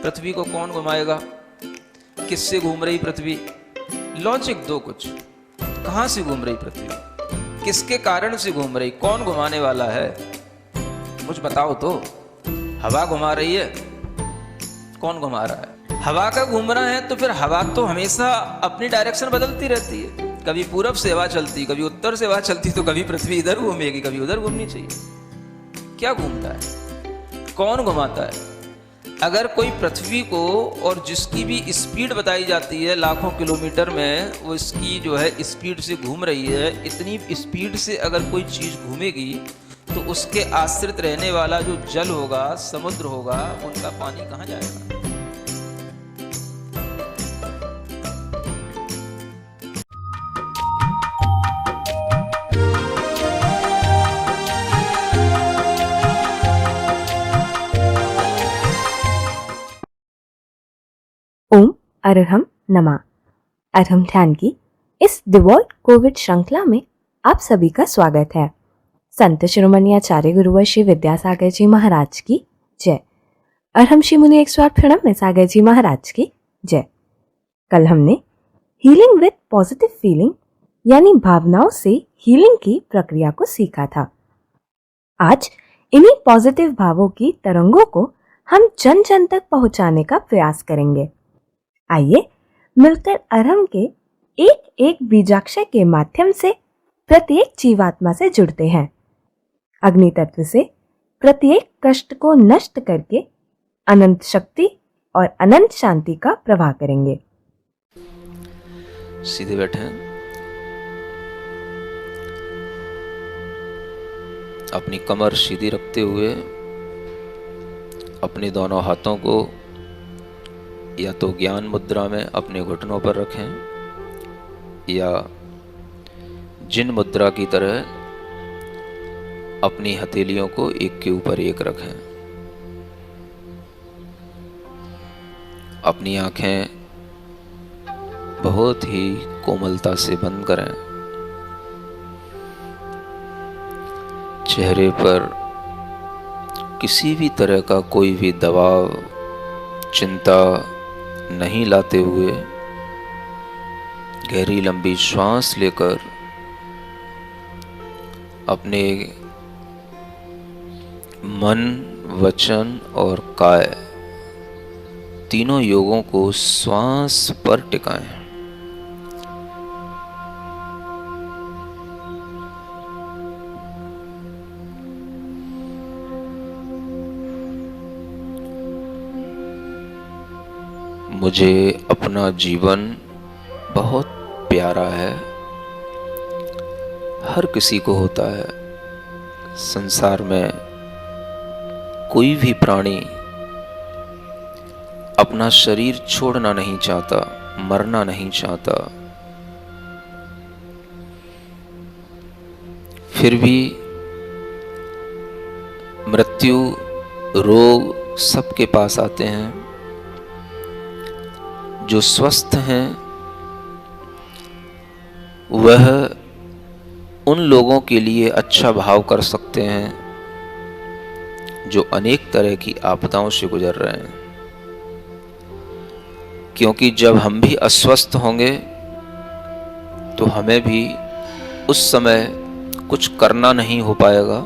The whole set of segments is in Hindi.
पृथ्वी को कौन घुमाएगा, किससे घूम रही पृथ्वी, लॉजिक दो कुछ। कहां से घूम रही पृथ्वी, किसके कारण से घूम रही, कौन घुमाने वाला है, कुछ बताओ तो। हवा घुमा रही है, कौन घुमा रहा है, हवा का घूमना है तो फिर हवा तो हमेशा अपनी डायरेक्शन बदलती रहती है। कभी पूरब से हवा चलती, कभी उत्तर से हवा चलती, तो कभी पृथ्वी इधर घूमेगी, कभी उधर घूमनी चाहिए। क्या घूमता है, कौन घुमाता है। अगर कोई पृथ्वी को, और जिसकी भी स्पीड बताई जाती है लाखों किलोमीटर में, वो इसकी जो है स्पीड से घूम रही है, इतनी स्पीड से अगर कोई चीज़ घूमेगी तो उसके आश्रित रहने वाला जो जल होगा, समुद्र होगा, उनका पानी कहाँ जाएगा। ओम अरहम नमा। अरहम ध्यान की इस डिवॉल्ट कोविड श्रृंखला में आप सभी का स्वागत है। संत शिरोमणि आचार्य गुरुवर श्री विद्यासागर जी महाराज की जय। अरहम श्री मुनि 108 प्रणव में सागर जी महाराज की जय। कल हमने हीलिंग विद पॉजिटिव फीलिंग यानी भावनाओं से हीलिंग की प्रक्रिया को सीखा था। आज इन्हीं पॉजिटिव भावों की तरंगों को हम जन जन तक पहुंचाने का प्रयास करेंगे। आइए मिलकर अरहम के एक एक बीजाक्षर के माध्यम से प्रत्येक जीवात्मा से जुड़ते हैं। अग्नि तत्व से प्रत्येक कष्ट को नष्ट करके अनंत शक्ति और अनंत शांति का प्रवाह करेंगे। सीधे बैठे हैं, अपनी कमर सीधी रखते हुए अपने दोनों हाथों को या तो ज्ञान मुद्रा में अपने घुटनों पर रखें, या जिन मुद्रा की तरह अपनी हथेलियों को एक के ऊपर एक रखें। अपनी आंखें बहुत ही कोमलता से बंद करें। चेहरे पर किसी भी तरह का कोई भी दबाव, चिंता नहीं लाते हुए गहरी लंबी श्वास लेकर अपने मन, वचन और काय तीनों योगों को श्वास पर टिकाएं। मुझे अपना जीवन बहुत प्यारा है। हर किसी को होता है। संसार में कोई भी प्राणी अपना शरीर छोड़ना नहीं चाहता, मरना नहीं चाहता। फिर भी मृत्यु, रोग सबके पास आते हैं। जो स्वस्थ हैं वह उन लोगों के लिए अच्छा भाव कर सकते हैं जो अनेक तरह की आपदाओं से गुजर रहे हैं। क्योंकि जब हम भी अस्वस्थ होंगे तो हमें भी उस समय कुछ करना नहीं हो पाएगा।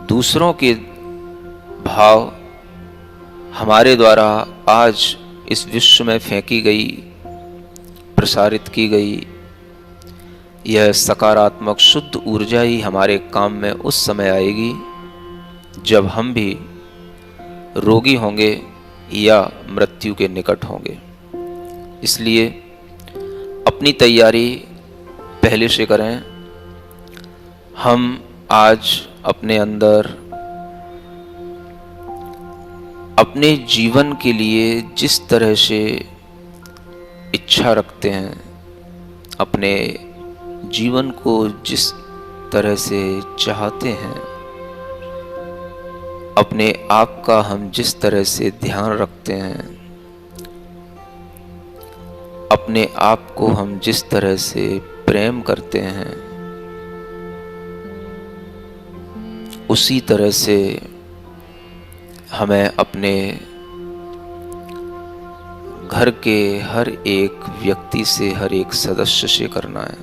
दूसरों के भाव हमारे द्वारा आज इस विश्व में फेंकी गई, प्रसारित की गई यह सकारात्मक शुद्ध ऊर्जा ही हमारे काम में उस समय आएगी जब हम भी रोगी होंगे या मृत्यु के निकट होंगे। इसलिए अपनी तैयारी पहले से करें। हम आज अपने अंदर अपने जीवन के लिए जिस तरह से इच्छा रखते हैं, अपने जीवन को जिस तरह से चाहते हैं, अपने आप का हम जिस तरह से ध्यान रखते हैं, अपने आप को हम जिस तरह से प्रेम करते हैं, उसी तरह से हमें अपने घर के हर एक व्यक्ति से, हर एक सदस्य से करना है।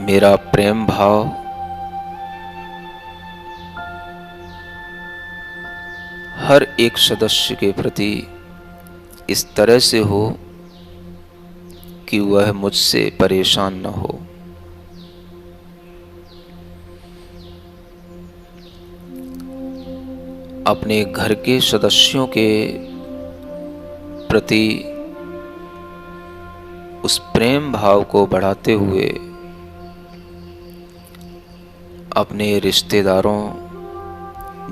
मेरा प्रेम भाव हर एक सदस्य के प्रति इस तरह से हो कि वह मुझसे परेशान न हो। अपने घर के सदस्यों के प्रति उस प्रेम भाव को बढ़ाते हुए अपने रिश्तेदारों,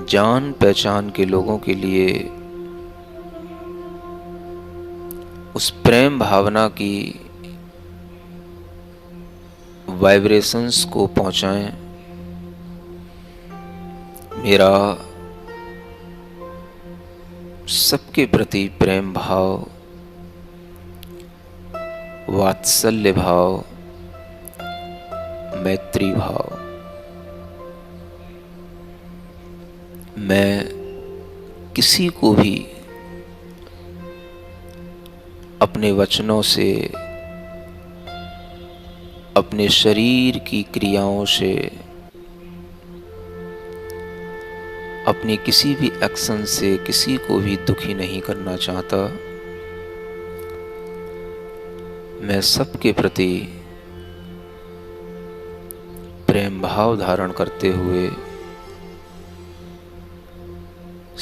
जान पहचान के लोगों के लिए उस प्रेम भावना की वाइब्रेशंस को पहुंचाएं। मेरा सबके प्रति प्रेम भाव, वात्सल्य भाव, मैत्री भाव, मैं किसी को भी अपने वचनों से, अपने शरीर की क्रियाओं से, अपनी किसी भी एक्शन से किसी को भी दुखी नहीं करना चाहता। मैं सबके प्रति प्रेम भाव धारण करते हुए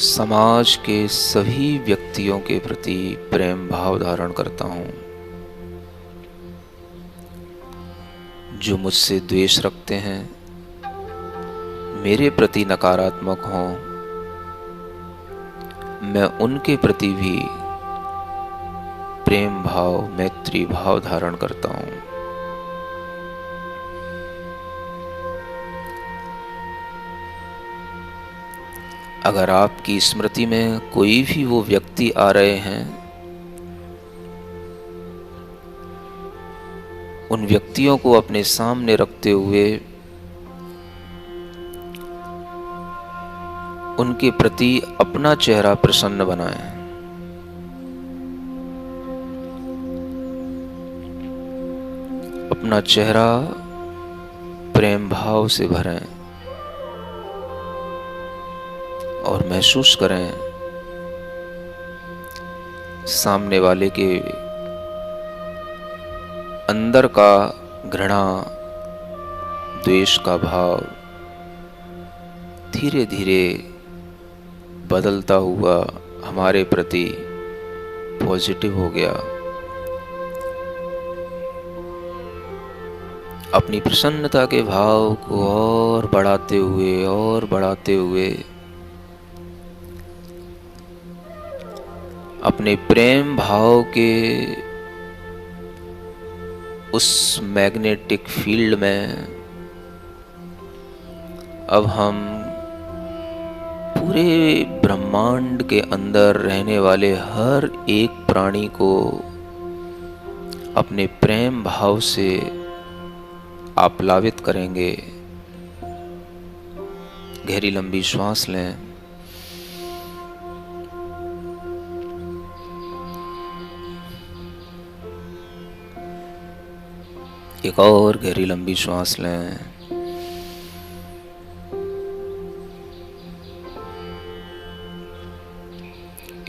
समाज के सभी व्यक्तियों के प्रति प्रेम भाव धारण करता हूँ। जो मुझसे द्वेष रखते हैं, मेरे प्रति नकारात्मक हों, मैं उनके प्रति भी प्रेम भाव, मैत्री भाव धारण करता हूँ। अगर आपकी स्मृति में कोई भी वो व्यक्ति आ रहे हैं, उन व्यक्तियों को अपने सामने रखते हुए उनके प्रति अपना चेहरा प्रसन्न बनाएं। अपना चेहरा प्रेम भाव से भरें और महसूस करें सामने वाले के अंदर का घृणा, द्वेष का भाव धीरे धीरे बदलता हुआ हमारे प्रति पॉजिटिव हो गया। अपनी प्रसन्नता के भाव को और बढ़ाते हुए अपने प्रेम भाव के उस मैग्नेटिक फील्ड में अब हम पूरे ब्रह्मांड के अंदर रहने वाले हर एक प्राणी को अपने प्रेम भाव से आप्लावित करेंगे। गहरी लंबी श्वास लें। एक और गहरी लंबी श्वास लें।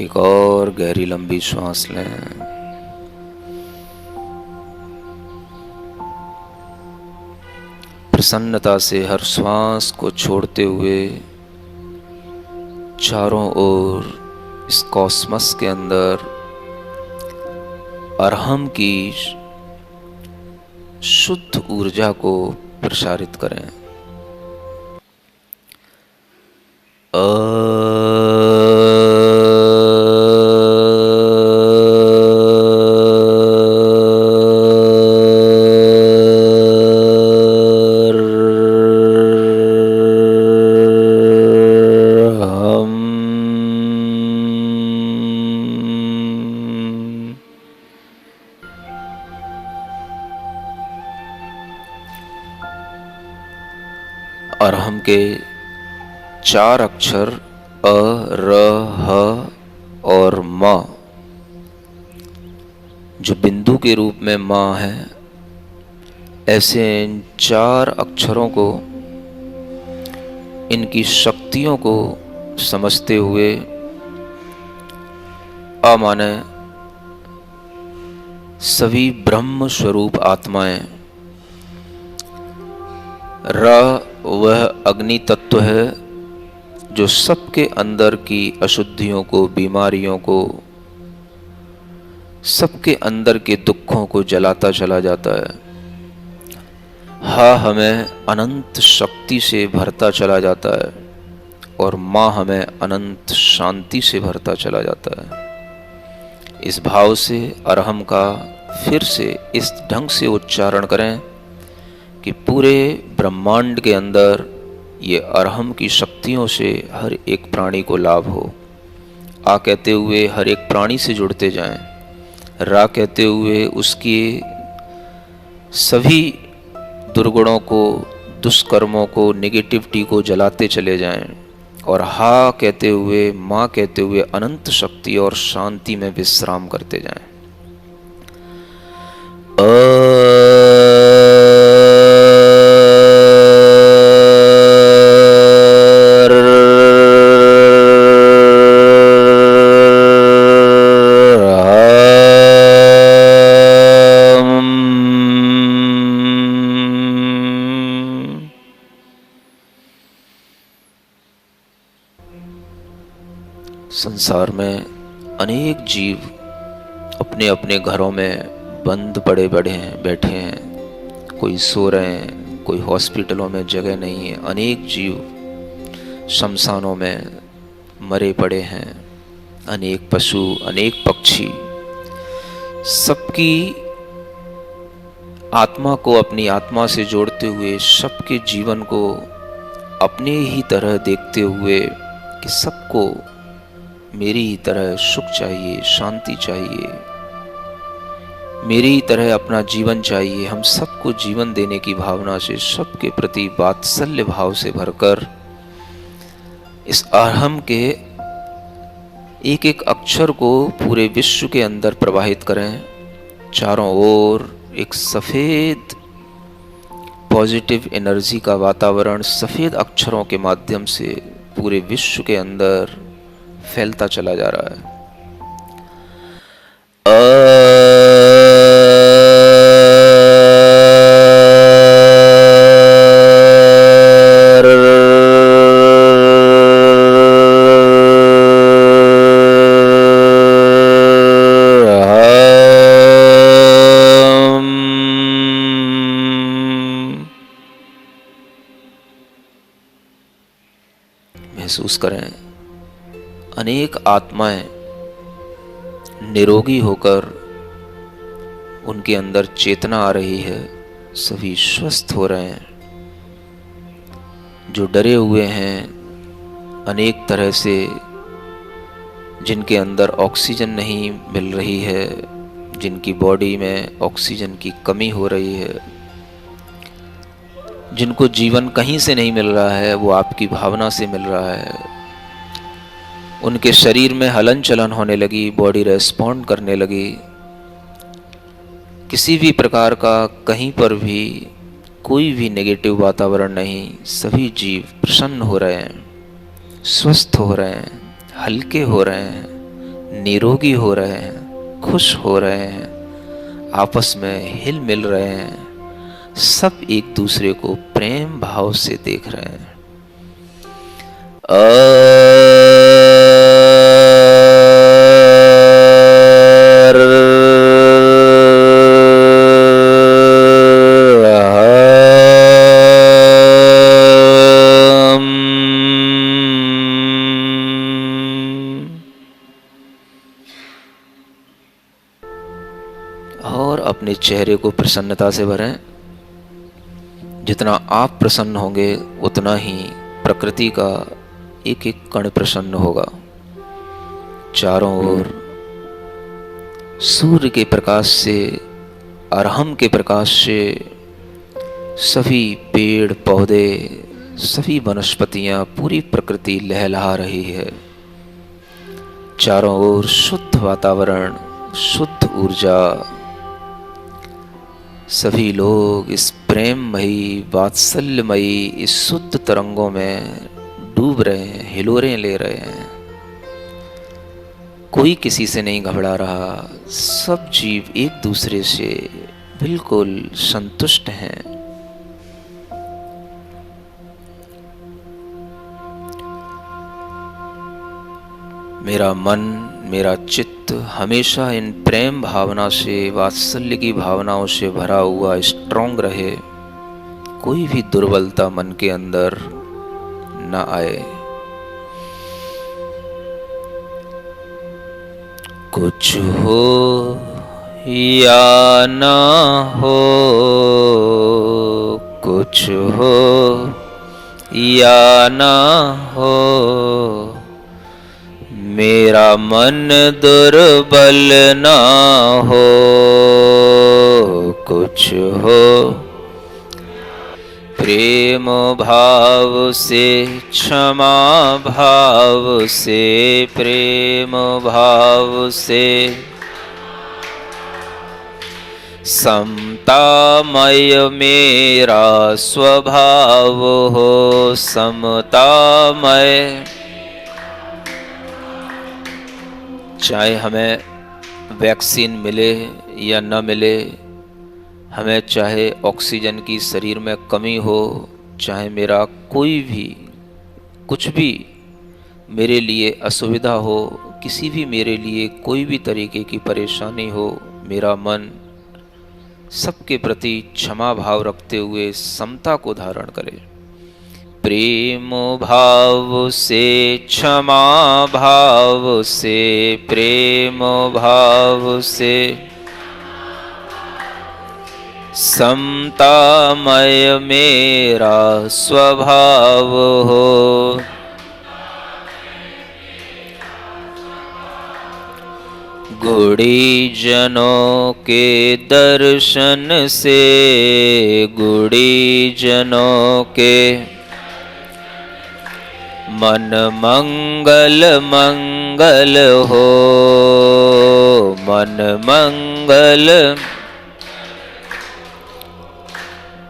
एक और गहरी लंबी श्वास लें। प्रसन्नता से हर श्वास को छोड़ते हुए चारों ओर इस कॉस्मस के अंदर अरहम की शुद्ध ऊर्जा को प्रसारित करें। अरहम के 4 अक्षर अ, र, ह और म जो बिंदु के रूप में माँ है, ऐसे इन 4 अक्षरों को, इनकी शक्तियों को समझते हुए अ माने सभी ब्रह्म स्वरूप आत्माएं, र वह अग्नि तत्व है जो सबके अंदर की अशुद्धियों को, बीमारियों को, सबके अंदर के दुखों को जलाता चला जाता है। हा हमें अनंत शक्ति से भरता चला जाता है और माँ हमें अनंत शांति से भरता चला जाता है। इस भाव से अरहम का फिर से इस ढंग से उच्चारण करें कि पूरे ब्रह्मांड के अंदर ये अरहम की शक्तियों से हर एक प्राणी को लाभ हो। आ कहते हुए हर एक प्राणी से जुड़ते जाएं। रा कहते हुए उसके सभी दुर्गुणों को, दुष्कर्मों को, नेगेटिविटी को जलाते चले जाएं। और हा कहते हुए, माँ कहते हुए अनंत शक्ति और शांति में विश्राम करते जाएं। संसार में अनेक जीव अपने अपने घरों में बंद पड़े बैठे हैं। कोई सो रहे हैं, कोई हॉस्पिटलों में जगह नहीं है। अनेक जीव शमशानों में मरे पड़े हैं। अनेक पशु, अनेक पक्षी, सबकी आत्मा को अपनी आत्मा से जोड़ते हुए, सबके जीवन को अपने ही तरह देखते हुए कि सबको मेरी ही तरह सुख चाहिए, शांति चाहिए, मेरी ही तरह अपना जीवन चाहिए। हम सबको जीवन देने की भावना से, सबके प्रति वात्सल्य भाव से भरकर इस अरहम के एक एक अक्षर को पूरे विश्व के अंदर प्रवाहित करें। चारों ओर एक सफ़ेद पॉजिटिव एनर्जी का वातावरण सफ़ेद अक्षरों के माध्यम से पूरे विश्व के अंदर फैलता चला जा रहा है। महसूस करें अनेक आत्माएं निरोगी होकर उनके अंदर चेतना आ रही है, सभी स्वस्थ हो रहे हैं। जो डरे हुए हैं अनेक तरह से, जिनके अंदर ऑक्सीजन नहीं मिल रही है, जिनकी बॉडी में ऑक्सीजन की कमी हो रही है, जिनको जीवन कहीं से नहीं मिल रहा है, वो आपकी भावना से मिल रहा है। उनके शरीर में हलन चलन होने लगी, बॉडी रेस्पॉन्ड करने लगी। किसी भी प्रकार का कहीं पर भी कोई भी नेगेटिव वातावरण नहीं। सभी जीव प्रसन्न हो रहे हैं, स्वस्थ हो रहे हैं, हल्के हो रहे हैं, निरोगी हो रहे हैं, खुश हो रहे हैं, आपस में हिल मिल रहे हैं। सब एक दूसरे को प्रेम भाव से देख रहे हैं। और अपने चेहरे को प्रसन्नता से भरें। जितना आप प्रसन्न होंगे उतना ही प्रकृति का एक एक कण प्रसन्न होगा। चारों ओर सूर्य के प्रकाश से, अरहम के प्रकाश से सभी पेड़ पौधे सभी वनस्पतियां, पूरी प्रकृति लहलहा रही है। चारों ओर शुद्ध वातावरण, शुद्ध ऊर्जा। सभी लोग इस प्रेममयी, वात्सल्यमयी, इस शुद्ध तरंगों में डूब रहे हैं, हिलोरें ले रहे हैं। कोई किसी से नहीं घबरा रहा। सब जीव एक दूसरे से बिल्कुल संतुष्ट हैं। मेरा मन, मेरा चित्त हमेशा इन प्रेम भावना से, वात्सल्य की भावनाओं से भरा हुआ स्ट्रॉन्ग रहे। कोई भी दुर्बलता मन के अंदर न आए। कुछ हो या ना हो, कुछ हो या ना हो, मेरा मन दुर्बल ना हो। कुछ हो प्रेम भाव से, क्षमा भाव से, प्रेम भाव से, समतामय मेरा स्वभाव हो, समतामय। चाहे हमें वैक्सीन मिले या न मिले, हमें चाहे ऑक्सीजन की शरीर में कमी हो, चाहे मेरा कोई भी कुछ भी मेरे लिए असुविधा हो, किसी भी मेरे लिए कोई भी तरीके की परेशानी हो, मेरा मन सबके प्रति क्षमा भाव रखते हुए समता को धारण करे। प्रेम भाव से, क्षमा भाव से, प्रेम भाव से, समतामय मेरा स्वभाव हो। गुणीजनों के दर्शन से, गुणीजनों के मन मंगल मंगल हो, मन मंगल।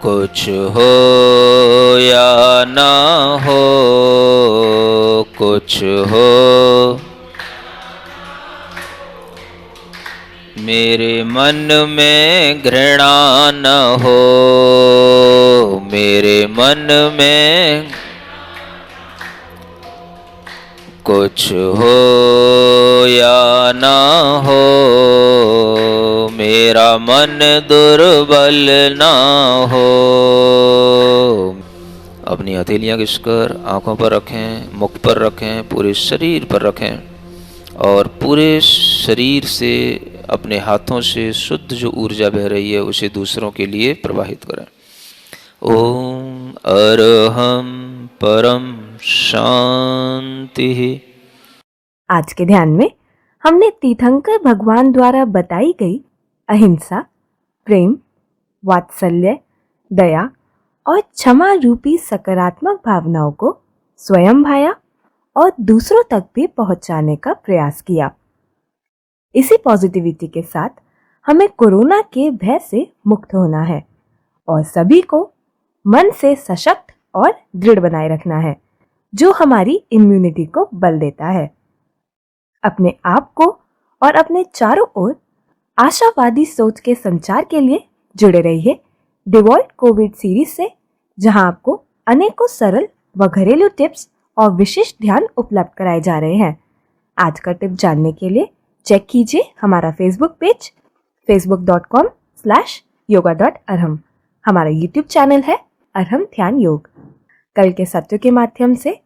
कुछ हो या ना हो, कुछ हो मेरे मन में घृणा न हो, मेरे मन में। कुछ हो या ना हो, मेरा मन दुर्बल ना हो। अपनी हथेलियां घिसकर आंखों पर रखें, मुख पर रखें, पूरे शरीर पर रखें और पूरे शरीर से, अपने हाथों से शुद्ध जो ऊर्जा बह रही है उसे दूसरों के लिए प्रवाहित करें। ओम अरहम परम शांति। आज के ध्यान में हमने तीर्थंकर भगवान द्वारा बताई गई अहिंसा, प्रेम, वात्सल्य, दया और क्षमा रूपी सकारात्मक भावनाओं को स्वयं भाया और दूसरों तक भी पहुंचाने का प्रयास किया। इसी पॉजिटिविटी के साथ हमें कोरोना के भय से मुक्त होना है और सभी को मन से सशक्त और दृढ़ बनाए रखना है, जो हमारी इम्यूनिटी को बल देता है। अपने आप को और अपने चारों ओर आशावादी सोच के संचार के लिए जुड़े रहिए डिवॉइड कोविड सीरीज से, जहां आपको अनेकों सरल व घरेलू टिप्स और विशिष्ट ध्यान उपलब्ध कराए जा रहे हैं। आज का टिप जानने के लिए चेक कीजिए हमारा फेसबुक पेज facebook.com/yoga.arham। हमारा यूट्यूब चैनल है अरहम ध्यान योग। कल के सत्यों के माध्यम से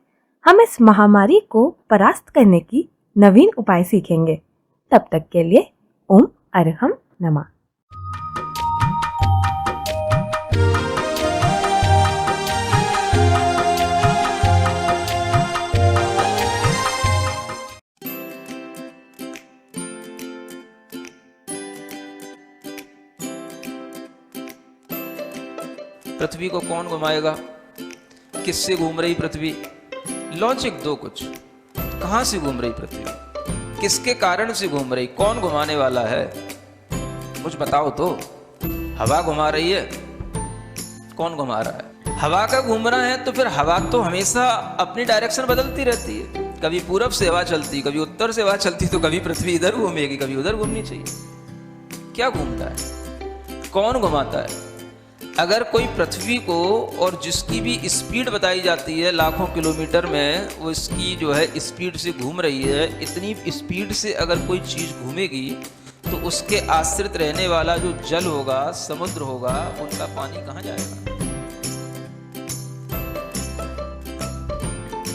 हम इस महामारी को परास्त करने की नवीन उपाय सीखेंगे। तब तक के लिए ओम अरहम नमः। पृथ्वी को कौन घुमाएगा? किससे घूम रही पृथ्वी? लॉजिक दो कुछ। कहां से घूम रही पृथ्वी? किसके कारण से घूम रही? कौन घुमाने वाला है? कुछ बताओ तो। हवा घुमा रही है? कौन घुमा रहा है? हवा का घूमना है तो फिर हवा तो हमेशा अपनी डायरेक्शन बदलती रहती है। कभी पूरब से हवा चलती, कभी उत्तर से हवा चलती, तो कभी पृथ्वी इधर घूमेगी, कभी उधर घूमनी चाहिए। क्या घूमता है? कौन घुमाता है? अगर कोई पृथ्वी को, और जिसकी भी स्पीड बताई जाती है लाखों किलोमीटर में, वो इसकी जो है स्पीड से घूम रही है, इतनी स्पीड से अगर कोई चीज़ घूमेगी तो उसके आश्रित रहने वाला जो जल होगा, समुद्र होगा, उनका पानी कहाँ जाएगा?